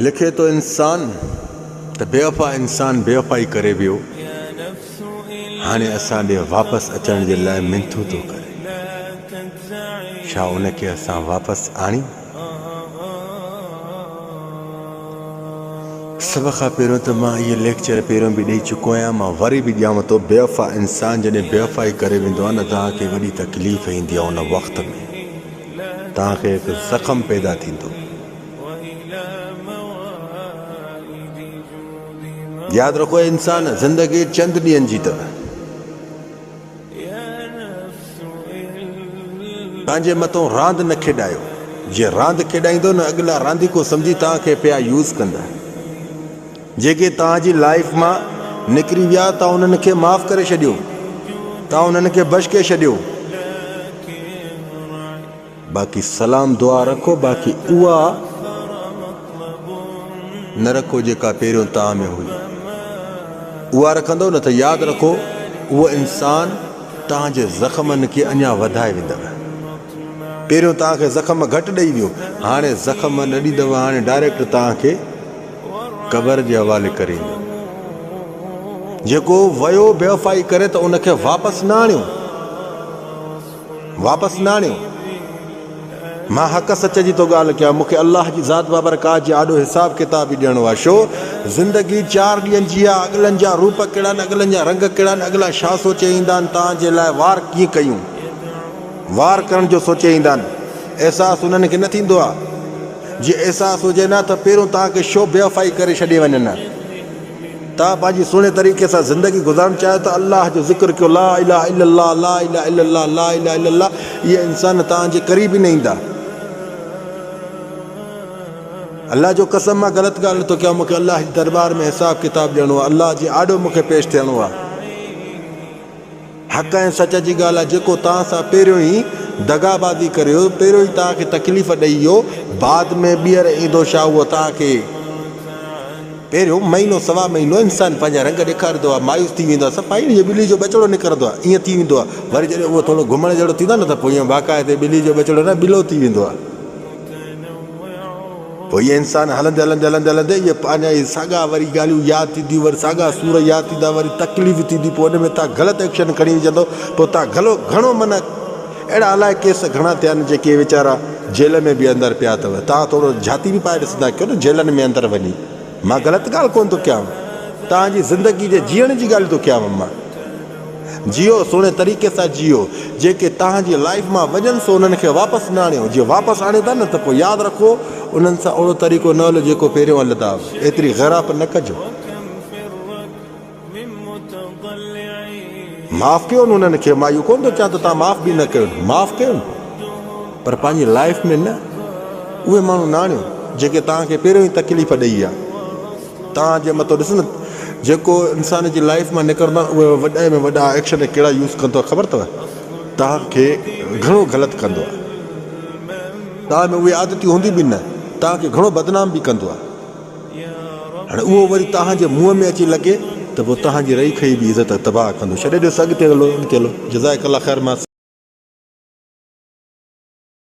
लिखे तो इंसान त बेवफ़ा इंसान बेवफ़ाई करे वियो हाणे असां ॾे वापसि अचण जे लाइ मिनथूं थो करे छा उनखे असां वापसि आणी सभ खां पहिरियों त मां इहे लेक्चर पहिरियों बि ॾेई चुको आहियां मां वरी बि ॾियांव थो बेवफ़ा इंसान जॾहिं बेवफ़ाई करे वेंदो आहे न तव्हांखे वॾी तकलीफ़ ईंदी आहे उन वक़्त में तव्हांखे हिकु ज़ख़्म पैदा थींदो यादि रखो इंसान ज़िंदगी चंद ॾींहंनि जी अथव पंहिंजे मथां रांदि न खेॾायो जीअं रांदि खेॾाईंदो न अॻिला रांदीको सम्झी तव्हांखे पिया यूज़ कंदा जेके तव्हांजी लाइफ मां निकिरी विया तव्हां उन्हनि खे माफ़ु करे छॾियो तव्हां उन्हनि खे बचके छॾियो बाक़ी सलाम दुआ रखो बाक़ी उहा न रखो जेका पहिरियों तव्हां में हुई उहा रखंदो न त यादि रखो उहो इंसान तव्हांजे ज़ख़्मनि खे अञा वधाए वेंदव पहिरियों तव्हांखे ज़ख़्म घटि ॾेई वियो हाणे ज़ख़्म न ॾींदव हाणे डायरेक्ट तव्हांखे क़बर जे हवाले करे ईंदो जेको वियो बेवफ़ाई करे त उनखे वापसि न आणियो मां हक़ सच जी थो ॻाल्हि कयां मूंखे अलाह जी ज़ात बाबरकात जी ॾाढो हिसाब किताब बि ॾियणो आहे छो ज़िंदगी 4 ॾींहंनि जी आहे अॻिलनि जा रूप कहिड़ा आहिनि अॻिलनि जा रंग कहिड़ा आहिनि अॻिला छा सोचे ईंदा आहिनि तव्हांजे लाइ वार कीअं कयूं वार करण जो सोचे ईंदा आहिनि अहसासु उन्हनि खे न थींदो आहे जीअं अहसासु हुजे न त पहिरियों तव्हांखे छो बेवफ़ाई करे छॾे वञनि तव्हां पंहिंजी सुहिणे तरीक़े सां ज़िंदगी गुज़ारणु चाहियो त अलाह जो ज़िक्र कयो ला इलाहा इल्लल्लाह ला इलाहा इल्लल्लाह ला इलाहा इल्लल्लाह इहे इंसान तव्हांजे क़रीब ई न ईंदा अल्लाह जो कसम मां ग़लति ॻाल्हि नथो कयां मूंखे अल्लाह जे दरबार में हिसाब किताब ॾियणो आहे अल्लाह जे आॾो मूंखे पेश थियणो आहे हक़ ऐं सच जी ॻाल्हि आहे जेको तव्हां सां पहिरियों ई दगाबाज़ी करियो पहिरियों ई तव्हांखे तकलीफ़ ॾेई वियो बाद में ॿीहर ईंदो छा उहो तव्हांखे पहिरियों महीनो सवा महीनो इंसान पंहिंजा रंग ॾेखारींदो आहे मायूस थी वेंदो आहे सफ़ाई ॿिली जो बचिड़ो निकिरंदो आहे ईअं थी वेंदो आहे वरी जॾहिं उहो थोरो घुमण जहिड़ो थींदो आहे न त पोइ ईअं बाक़ाइदे ॿिली जो बचिड़ो न ॿिलो थी वेंदो आहे पोइ इहे इंसान हलंदे हलंदे हलंदे हलंदे इहे पंहिंजा इहे साॻा वरी ॻाल्हियूं यादि थींदियूं वरी साॻा सूर यादि थींदा वरी तकलीफ़ थींदी पोइ हुन में तव्हां ग़लति एक्शन खणी विझंदो पोइ तव्हां घणो माना अहिड़ा अलाए केस घणा थिया आहिनि जेके वीचारा जेल में बि अंदरि पिया अथव तव्हां थोरो जाती बि पाए ॾिसंदा कयो न जेलनि में अंदरि वञी मां ग़लति ॻाल्हि कोन थो कयां तव्हांजी ज़िंदगी जे जीअण जी ॻाल्हि थो कयां मां जियो सुहिणे तरीक़े सां जियो जेके तव्हांजी लाइफ मां वञनि सो उन्हनि खे वापसि न आणियो जीअं वापसि आणियो था न त पोइ यादि रखो उन्हनि सां अहिड़ो तरीक़ो न हलो जेको पहिरियों हलंदा एतिरी ग़राब न कजो माफ़ु कयो न उन्हनि खे मां इहो कोन थो चवां त तव्हां माफ़ु बि न कयो माफ़ु कयो पर पंहिंजी लाइफ में न उहे माण्हू न आणियो जेके तव्हांखे पहिरियों ई तकलीफ़ ॾेई आहे तव्हांजे मथां ॾिस न जेको इंसान जी लाइफ मां निकिरंदो आहे उहे वॾे में वॾा एक्शन कहिड़ा यूज़ कंदो आहे ख़बर अथव तव्हांखे घणो ग़लति कंदो आहे तव्हां में उहे आदतियूं हूंदी बि न तव्हांखे घणो बदनाम बि कंदो आहे हाणे उहो वरी तव्हांजे मुंहं में अची लॻे त पोइ तव्हांजी रही खई बि इज़त तबाह कंदो छॾे ॾियोसि अॻिते हलो जज़ाकल्ला ख़ैर मां